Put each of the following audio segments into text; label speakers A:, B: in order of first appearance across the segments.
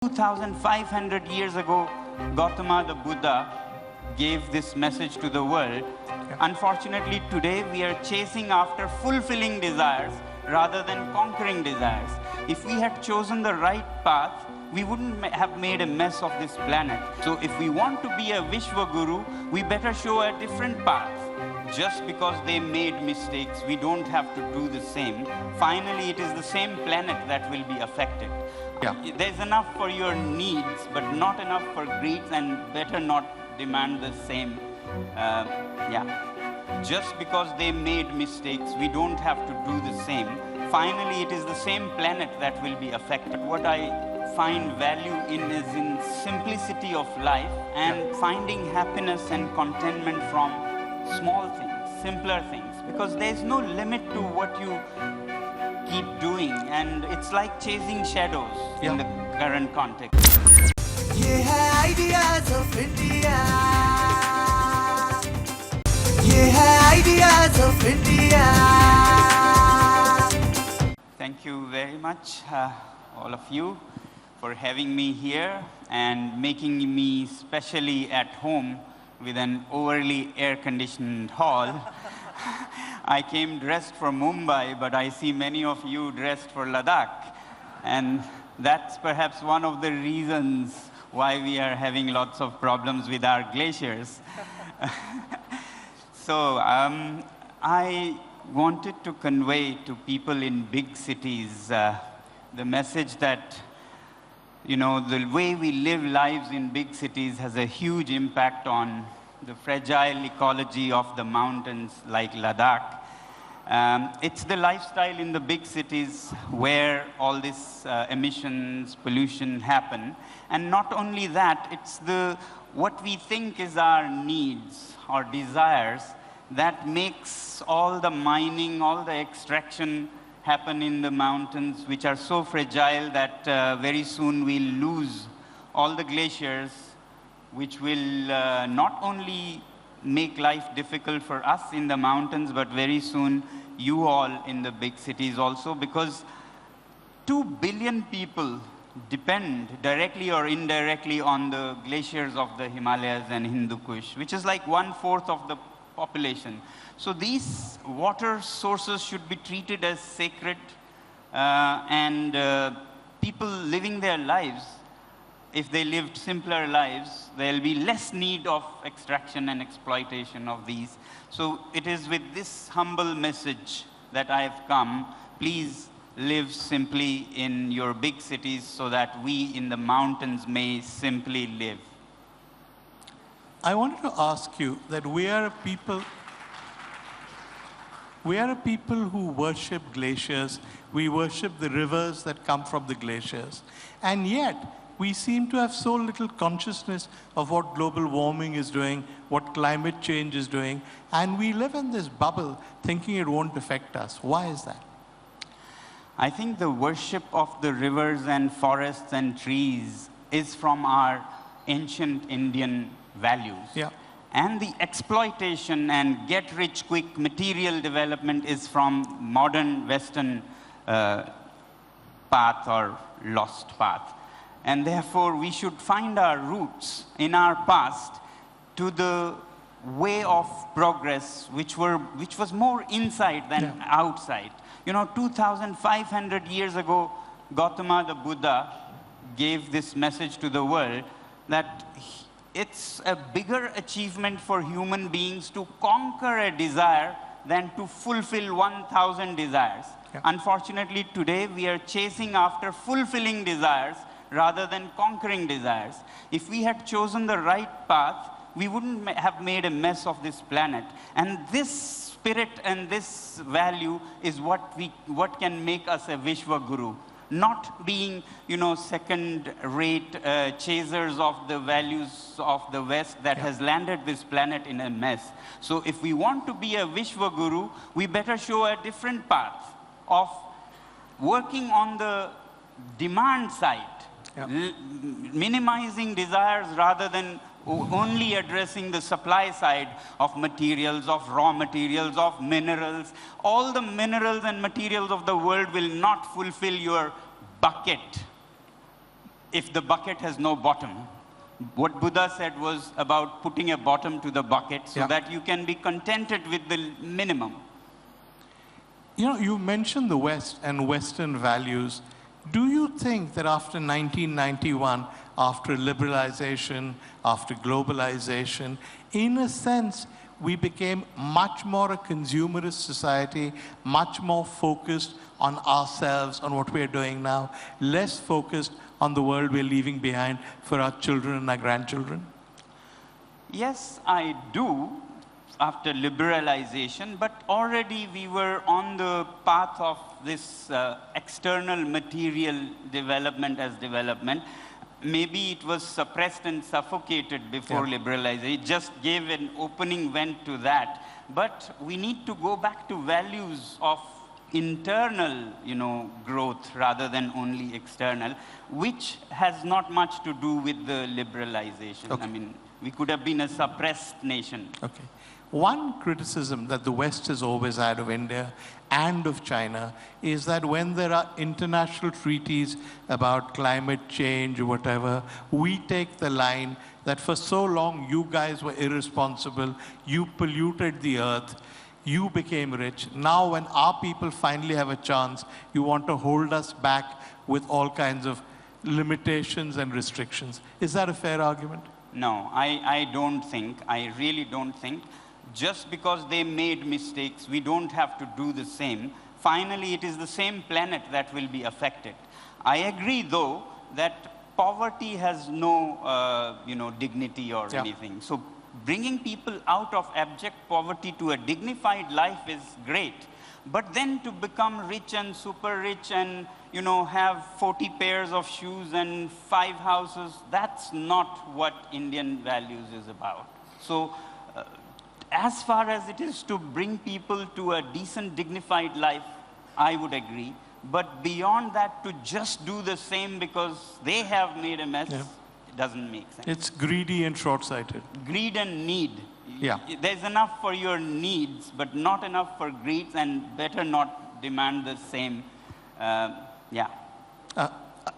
A: 2,500 years ago, Gautama the Buddha gave this message to the world. Unfortunately, today we are chasing after fulfilling desires rather than conquering desires. If we had chosen the right path, we wouldn't have made a mess of this planet. So if we want to be a Vishwa Guru, we better show a different path. Just because they made mistakes, we don't have to do the same. Finally, it is the same planet that will be affected. There's enough for your needs, but not enough for greeds, and better not demand the same. Just because they made mistakes, we don't have to do the same. Finally, it is the same planet that will be affected. What I find value in is in simplicity of life and finding happiness and contentment from small things, simpler things, because there's no limit to what you keep doing, and it's like chasing shadows in the current context.
B: ये है ideas of India. ये है ideas of India.
A: Thank you very much, all of you, for having me here and making me specially at home with an overly air-conditioned hall. I came dressed for Mumbai, but I see many of you dressed for Ladakh. And that's perhaps one of the reasons why we are having lots of problems with our glaciers. So I wanted to convey to people in big cities the message that, you know, the way we live lives in big cities has a huge impact on the fragile ecology of the mountains like Ladakh. It's the lifestyle in the big cities where all this emissions, pollution happen. And not only that, it's what we think is our needs or desires that makes all the mining, all the extraction happen in the mountains, which are so fragile that very soon we'll lose all the glaciers, which will not only make life difficult for us in the mountains, but very soon you all in the big cities also, because 2 billion people depend directly or indirectly on the glaciers of the Himalayas and Hindu Kush, which is like 1/4 of the population. So these water sources should be treated as sacred, and people living their lives, if they lived simpler lives, there'll be less need of extraction and exploitation of these. So it is with this humble message that I have come. Please live simply in your big cities so that we in the mountains may simply live.
C: I wanted to ask you that we are a people who worship glaciers. We worship the rivers that come from the glaciers. And yet, we seem to have so little consciousness of what global warming is doing, what climate change is doing, and we live in this bubble thinking it won't affect us. Why is that?
A: I think the worship of the rivers and forests and trees is from our ancient Indian values. And the exploitation and get-rich-quick material development is from modern Western path or lost path. And therefore, we should find our roots in our past to the way of progress, which was more inside than outside. You know, 2,500 years ago, Gautama the Buddha gave this message to the world that it's a bigger achievement for human beings to conquer a desire than to fulfill 1,000 desires. Unfortunately, today, we are chasing after fulfilling desires rather than conquering desires. If we had chosen the right path, we wouldn't have made a mess of this planet. And this spirit and this value is what can make us a Vishwa Guru. Not being, you know, second-rate chasers of the values of the West that has landed this planet in a mess. So if we want to be a Vishwa Guru, we better show a different path of working on the demand side. Minimizing desires rather than only addressing the supply side of materials, of raw materials, of minerals. All the minerals and materials of the world will not fulfill your bucket. if the bucket has no bottom, what Buddha said was about putting a bottom to the bucket so that you can be contented with the minimum.
C: You know, you mentioned the West and Western values. Do you think that after 1991, after liberalization, after globalization, in a sense, we became much more a consumerist society, much more focused on ourselves, on what we're doing now, less focused on the world we're leaving behind for our children and our grandchildren?
A: Yes, I do, after liberalization, but already we were on the path of this external material development as development. Maybe it was suppressed and suffocated before liberalization. It just gave an opening vent to that. But we need to go back to values of internal, growth rather than only external, which has not much to do with the liberalization.
C: Okay.
A: I mean, we could have been a suppressed nation.
C: Okay. One criticism that the West has always had of India and of China is that when there are international treaties about climate change or whatever, we take the line that for so long you guys were irresponsible, you polluted the earth, you became rich. Now when our people finally have a chance, you want to hold us back with all kinds of limitations and restrictions. Is that a fair argument?
A: No, I don't think, I really don't think. Just because they made mistakes, we don't have to do the same. Finally, it is the same planet that will be affected. I agree, though, that poverty has no, dignity or anything. So bringing people out of abject poverty to a dignified life is great. But then to become rich and super rich and, have 40 pairs of shoes and 5 houses, that's not what Indian values is about. So, as far as it is to bring people to a decent, dignified life, I would agree. But beyond that, to just do the same because they have made a mess, it doesn't make sense.
C: It's greedy and short-sighted.
A: Greed and need.
C: Yeah.
A: There's enough for your needs, but not enough for greeds, and better not demand the same.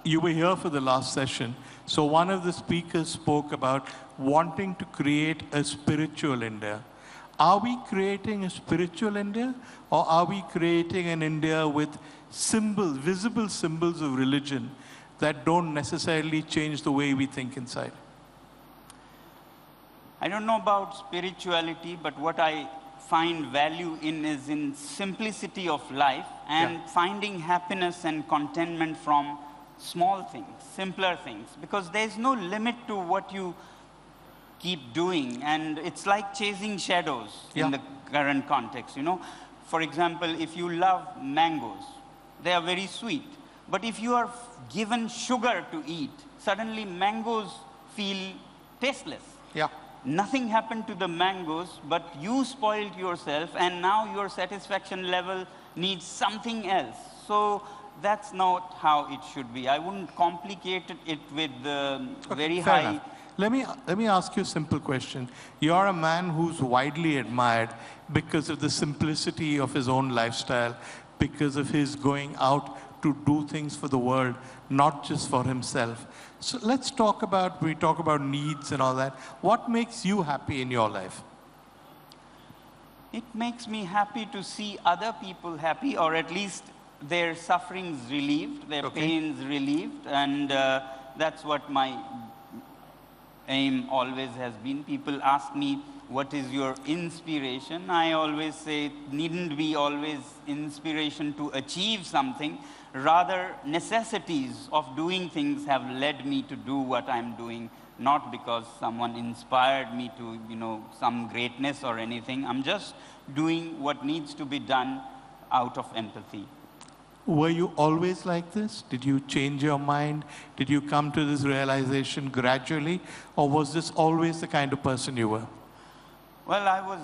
C: You were here for the last session. So one of the speakers spoke about wanting to create a spiritual India. Are we creating a spiritual India, or are we creating an India with symbols, visible symbols of religion that don't necessarily change the way we think inside?
A: I don't know about spirituality, but what I find value in is in simplicity of life and finding happiness and contentment from small things, simpler things, because there's no limit to what you keep doing, and it's like chasing shadows in the current context, For example, if you love mangoes, they are very sweet, but if you are given sugar to eat, suddenly mangoes feel tasteless. Nothing happened to the mangoes, but you spoiled yourself, and now your satisfaction level needs something else. So that's not how it should be. I wouldn't complicate it with very
C: fair
A: high...
C: enough. Let me ask you a simple question. You're a man who's widely admired because of the simplicity of his own lifestyle, because of his going out to do things for the world, not just for himself. So let's talk about, we talk about needs and all that. What makes you happy in your life?
A: It makes me happy to see other people happy, or at least their sufferings relieved, their pains relieved, and that's what my aim always has been. People ask me, what is your inspiration? I always say, it needn't be always inspiration to achieve something. Rather, necessities of doing things have led me to do what I'm doing, not because someone inspired me to, some greatness or anything. I'm just doing what needs to be done out of empathy.
C: Were you always like this? Did you change your mind? Did you come to this realization gradually? Or was this always the kind of person you were?
A: Well, I was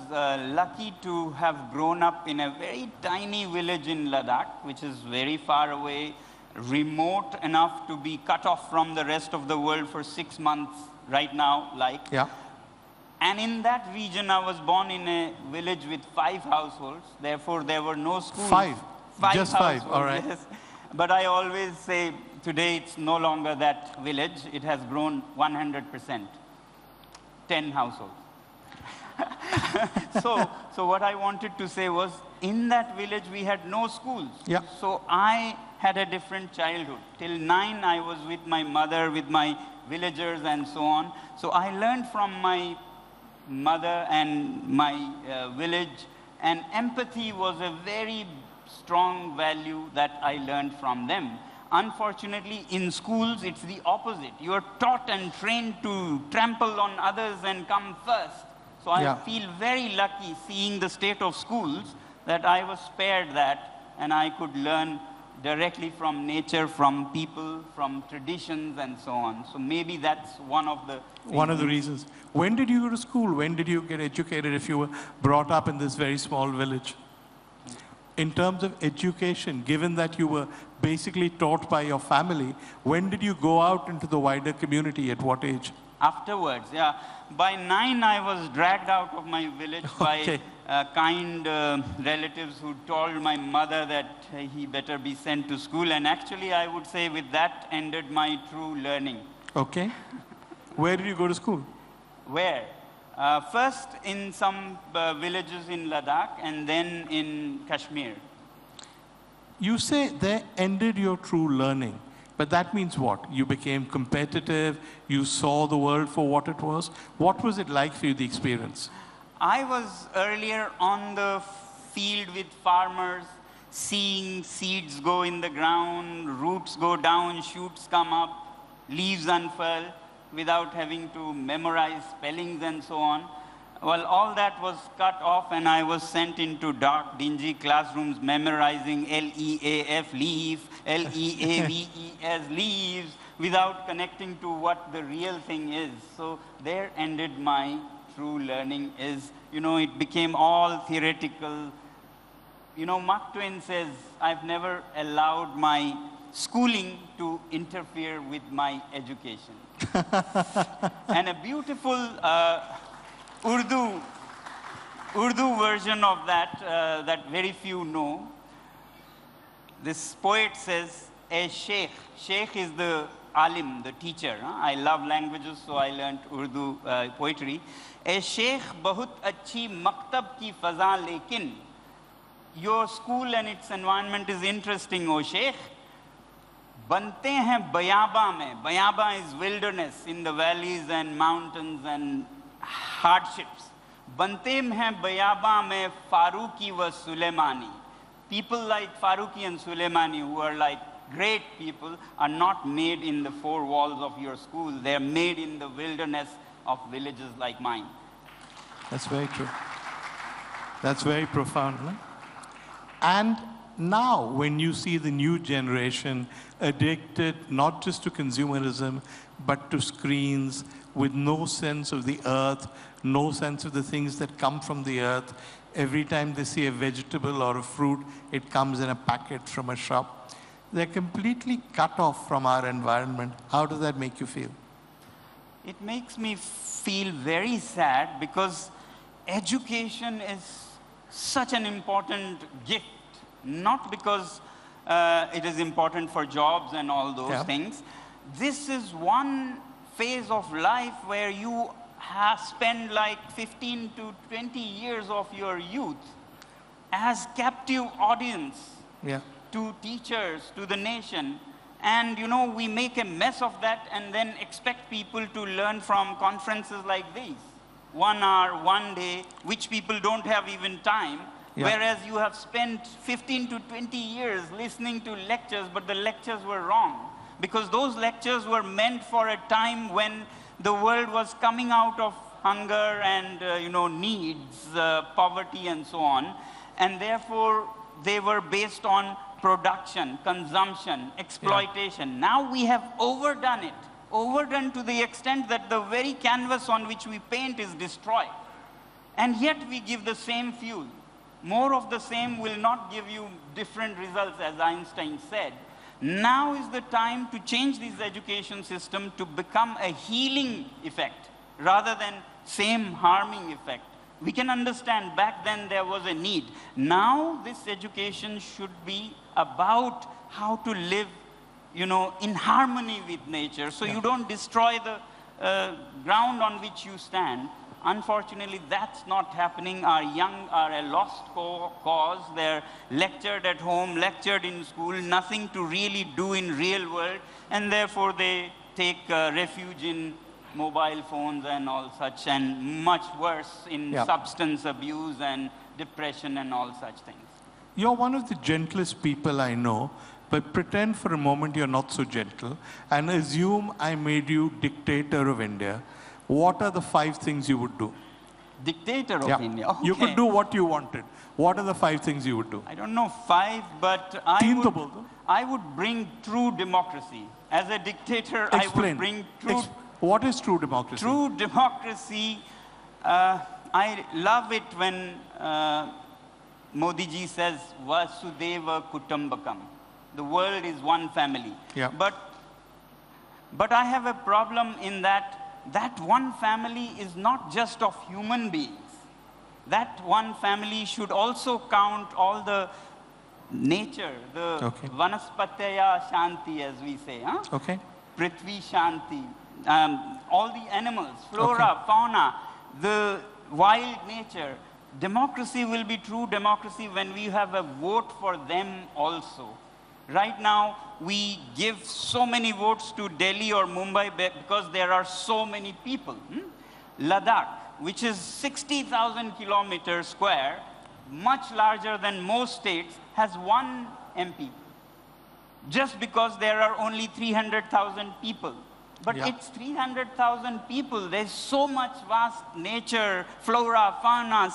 A: lucky to have grown up in a very tiny village in Ladakh, which is very far away, remote enough to be cut off from the rest of the world for 6 months right now, And in that region, I was born in a village with 5 households. Therefore, there were no schools.
C: 5? Just 5,
A: households,
C: all right.
A: Yes. But I always say, today it's no longer that village. It has grown 100%, 10 households. So what I wanted to say was, in that village we had no schools.
C: Yeah.
A: So I had a different childhood. Till 9, I was with my mother, with my villagers and so on. So I learned from my mother and my village, and empathy was a very strong value that I learned from them. Unfortunately, in schools, it's the opposite. You are taught and trained to trample on others and come first. So I feel very lucky seeing the state of schools that I was spared that, and I could learn directly from nature, from people, from traditions, and so on. So maybe that's one of the
C: reasons. When did you go to school? When did you get educated if you were brought up in this very small village? In terms of education, given that you were basically taught by your family, when did you go out into the wider community? At what age?
A: Afterwards, yeah. By 9, I was dragged out of my village by kind relatives who told my mother that he better be sent to school. And actually, I would say with that ended my true learning.
C: Okay. Where did you go to school?
A: Where? First in some villages in Ladakh, and then in Kashmir.
C: You say there ended your true learning. But that means what? You became competitive, you saw the world for what it was. What was it like for you, the experience?
A: I was earlier on the field with farmers, seeing seeds go in the ground, roots go down, shoots come up, leaves unfurl, without having to memorize spellings and so on. Well, all that was cut off, and I was sent into dark, dingy classrooms memorizing L-E-A-F, leaf, L-E-A-V-E-S, leaves, without connecting to what the real thing is. So there ended my true learning. It became all theoretical. Mark Twain says, I've never allowed my schooling to interfere with my education. And a beautiful Urdu version of that, that very few know. This poet says, a sheikh. Sheikh is the alim, the teacher. I love languages, so I learned Urdu poetry. A sheikh bahut achhi maktab ki faza, lekin your school and its environment is interesting, O sheikh. Bante hain bayaba mein. Bayaba is wilderness in the valleys and mountains and hardships. Bante hain bayaba mein Faruqi wa Sulaimani. People like Faruqi and Sulaimani, who are like great people, are not made in the four walls of your school. They are made in the wilderness of villages like mine.
C: That's very true. That's very profound. No? And now, when you see the new generation addicted not just to consumerism, but to screens, with no sense of the earth, no sense of the things that come from the earth, every time they see a vegetable or a fruit, it comes in a packet from a shop. They're completely cut off from our environment. How does that make you feel?
A: It makes me feel very sad, because education is such an important gift. Not because it is important for jobs and all those things. This is one phase of life where you have spent like 15 to 20 years of your youth as captive audience to teachers, to the nation. And we make a mess of that and then expect people to learn from conferences like these. 1 hour, 1 day, which people don't have even time. Whereas you have spent 15 to 20 years listening to lectures, but the lectures were wrong. Because those lectures were meant for a time when the world was coming out of hunger and needs, poverty and so on. And therefore, they were based on production, consumption, exploitation. Now we have overdone it. Overdone to the extent that the very canvas on which we paint is destroyed. And yet we give the same fuel. More of the same will not give you different results, as Einstein said. Now is the time to change this education system to become a healing effect rather than same harming effect. We can understand back then there was a need. Now this education should be about how to live, in harmony with nature, so you don't destroy the ground on which you stand. Unfortunately, that's not happening. Our young are a lost cause. They're lectured at home, lectured in school, nothing to really do in real world, and therefore they take refuge in mobile phones and all such, and much worse in substance abuse and depression and all such things.
C: You're one of the gentlest people I know, but pretend for a moment you're not so gentle and assume I made you dictator of India. What are the 5 things you would do?
A: Dictator of India. Okay.
C: You could do what you wanted. What are the 5 things you would do?
A: I don't know 5, but I would bring true democracy. As a dictator,
C: Explain.
A: I would bring true...
C: What is true democracy?
A: True democracy, I love it when Modi ji says, Vasudeva Kutumbakam. The world is one family.
C: Yeah.
A: But I have a problem in that one family is not just of human beings. That one family should also count all the nature, the Vanaspatya Shanti, as we say. Huh?
C: Okay.
A: Prithvi Shanti, all the animals, flora, fauna, the wild nature. Democracy will be true democracy when we have a vote for them also. Right now, we give so many votes to Delhi or Mumbai because there are so many people. Ladakh, which is 60,000 kilometers square, much larger than most states, has 1 MP. Just because there are only 300,000 people. But it's 300,000 people. There's so much vast nature, flora, fauna,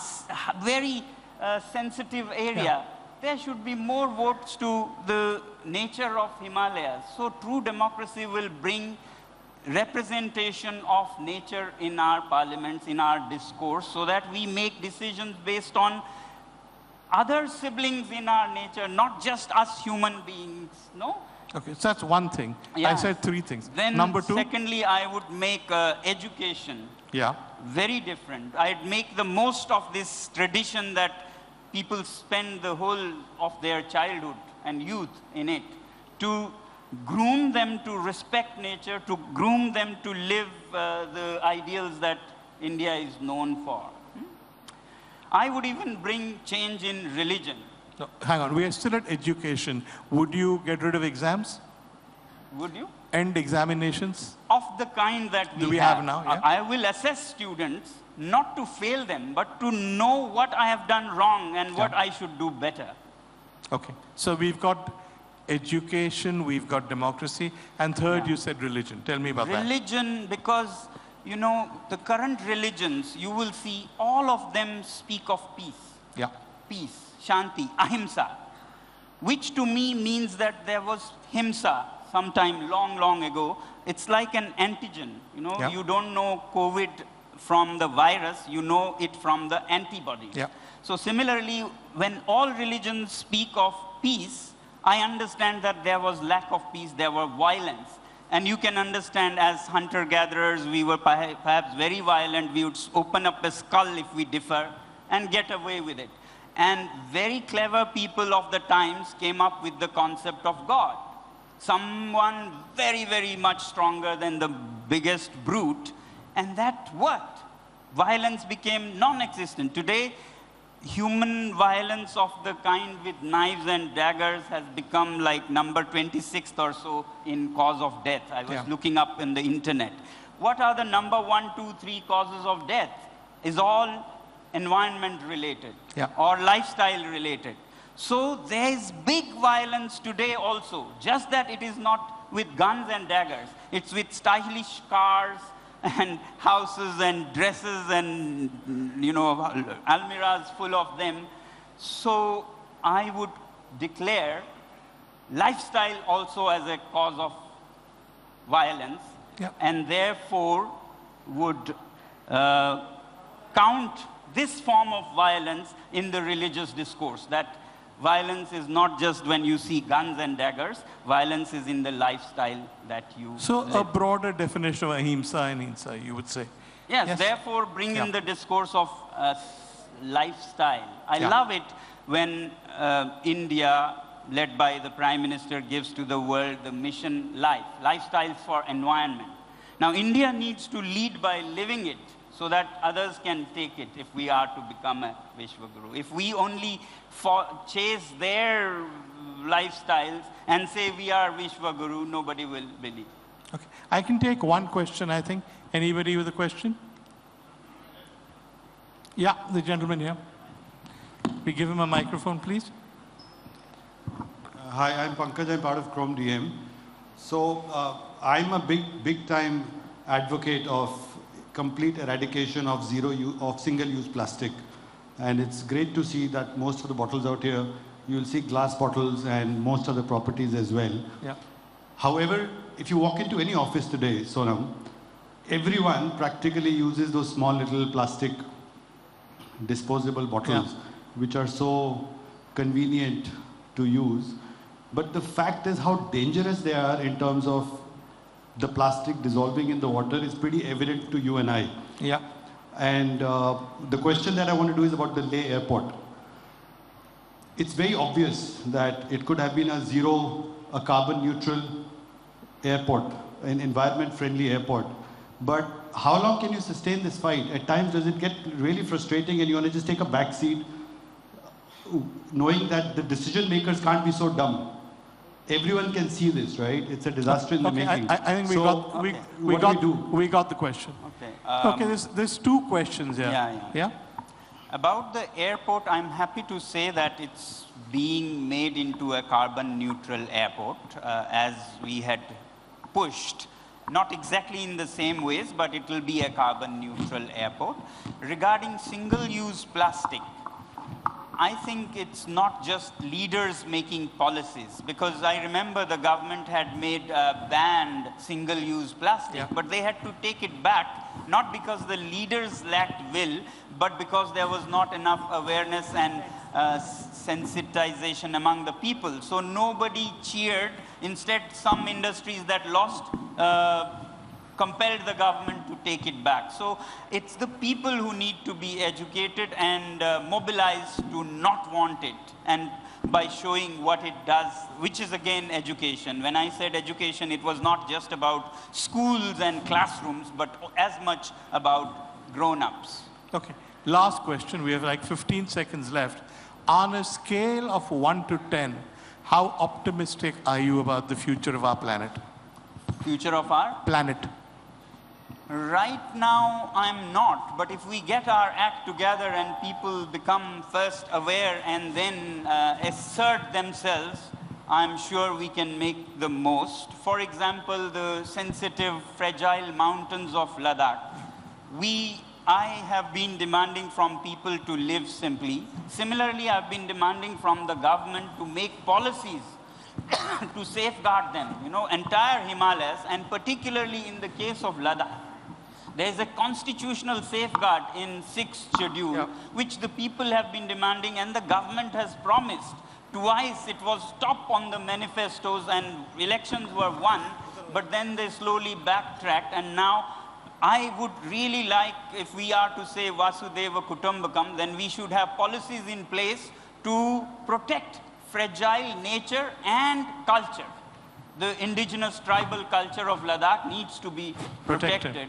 A: very sensitive area. Yeah. There should be more votes to the nature of Himalayas. So true democracy will bring representation of nature in our parliaments, in our discourse, so that we make decisions based on other siblings in our nature, not just us human beings, no?
C: Okay, so that's one thing. Yeah. I said 3 things.
A: Then
C: Number 2?
A: Secondly, I would make education very different. I'd make the most of this tradition that people spend the whole of their childhood and youth in it, to groom them to respect nature, to groom them to live the ideals that India is known for. I would even bring change in religion.
C: No, hang on, we are still at education. Would you get rid of exams?
A: Would you?
C: End examinations?
A: Of the kind that we
C: have now, yeah?
A: I will assess students, not to fail them, but to know what I have done wrong and what I should do better.
C: Okay, so we've got education, we've got democracy, and third you said religion. Tell me about that.
A: Religion, because, the current religions, you will see all of them speak of peace.
C: Yeah.
A: Peace, Shanti, Ahimsa, which to me means that there was Himsa sometime long, long ago. It's like an antigen, you don't know COVID from the virus, you know it from the antibody.
C: Yeah.
A: So similarly, when all religions speak of peace, I understand that there was lack of peace, there were violence. And you can understand, as hunter-gatherers, we were perhaps very violent. We would open up a skull if we differ and get away with it. And very clever people of the times came up with the concept of God. Someone very, very much stronger than the biggest brute. And that what? Violence became non-existent. Today, human violence of the kind with knives and daggers has become like number 26th or so in cause of death. I was looking up in the internet. What are the number 1, 2, 3 causes of death? Is all environment related or lifestyle related. So there is big violence today also, just that it is not with guns and daggers. It's with stylish cars and houses and dresses and, almirahs full of them. So I would declare lifestyle also as a cause of violence, and therefore would count this form of violence in the religious discourse, that violence is not just when you see guns and daggers, violence is in the lifestyle that you live.
C: A broader definition of ahimsa and hinsa, you would say.
A: Yes, therefore bring in the discourse of lifestyle. I love it when India led by the Prime Minister, gives to the world the mission life, lifestyles for environment. Now, India needs to lead by living it so that others can take it if we are to become a Vishwaguru. If we only chase their lifestyles and say we are Vishwaguru, nobody will believe.
C: Okay. I can take one question, I think. Anybody with a question? Yeah, the gentleman here. We give him a microphone, please.
D: Hi, I'm Pankaj. I'm part of Chrome DM. So I'm a big time advocate of complete eradication of single-use plastic. And it's great to see that most of the bottles out here, you'll see glass bottles and most of the properties as well.
C: Yeah.
D: However, if you walk into any office today, Sonam, everyone practically uses those small little plastic disposable bottles, which are so convenient to use. But the fact is how dangerous they are in terms of the plastic dissolving in the water is pretty evident to you and I.
C: Yeah.
D: And the question that I want to do is about the Leh airport. It's very obvious that it could have been a carbon neutral airport, an environment friendly airport. But how long can you sustain this fight? At times does it get really frustrating and you want to just take a back seat knowing that the decision makers can't be so dumb? Everyone can see this, right? It's a disaster in the making.
C: I think we got the question.
A: Okay.
C: There's two questions here.
A: Yeah. About the airport, I'm happy to say that it's being made into a carbon neutral airport, as we had pushed. Not exactly in the same ways, but it will be a carbon neutral airport. Regarding single-use plastic, I think it's not just leaders making policies, because I remember the government had banned single-use plastic, but they had to take it back, not because the leaders lacked will, but because there was not enough awareness and sensitization among the people. So nobody cheered. Instead, some industries that lost compelled the government to take it back. So it's the people who need to be educated and mobilized to not want it, and by showing what it does, which is again education. When I said education, it was not just about schools and classrooms, but as much about grown-ups.
C: Okay, last question. We have like 15 seconds left. On a scale of 1 to 10, how optimistic are you about the future of our planet?
A: Future of our
C: planet.
A: Right now, I'm not. But if we get our act together and people become first aware and then assert themselves, I'm sure we can make the most. For example, the sensitive, fragile mountains of Ladakh. I have been demanding from people to live simply. Similarly, I've been demanding from the government to make policies to safeguard them. You know, entire Himalayas, and particularly in the case of Ladakh, there is a constitutional safeguard in 6th schedule, which the people have been demanding, and the government has promised. Twice it was top on the manifestos and elections were won, but then they slowly backtracked, and now I would really like, if we are to say Vasudeva Kutumbakam, then we should have policies in place to protect fragile nature and culture. The indigenous tribal culture of Ladakh needs to be protected.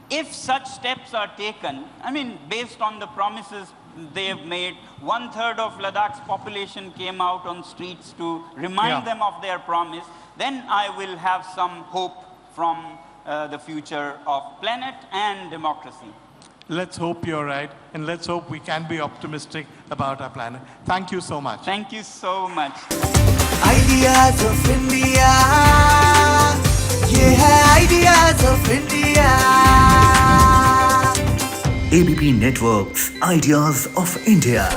A: If such steps are taken, I mean, based on the promises they have made, 1/3 of Ladakh's population came out on streets to remind them of their promise, then I will have some hope from the future of planet and democracy.
C: Let's hope you're right, and let's hope we can be optimistic about our planet. Thank you so much.
A: Thank you so much.
B: Ideas of India, ye hai Ideas of India.
E: ABP Networks, Ideas of India.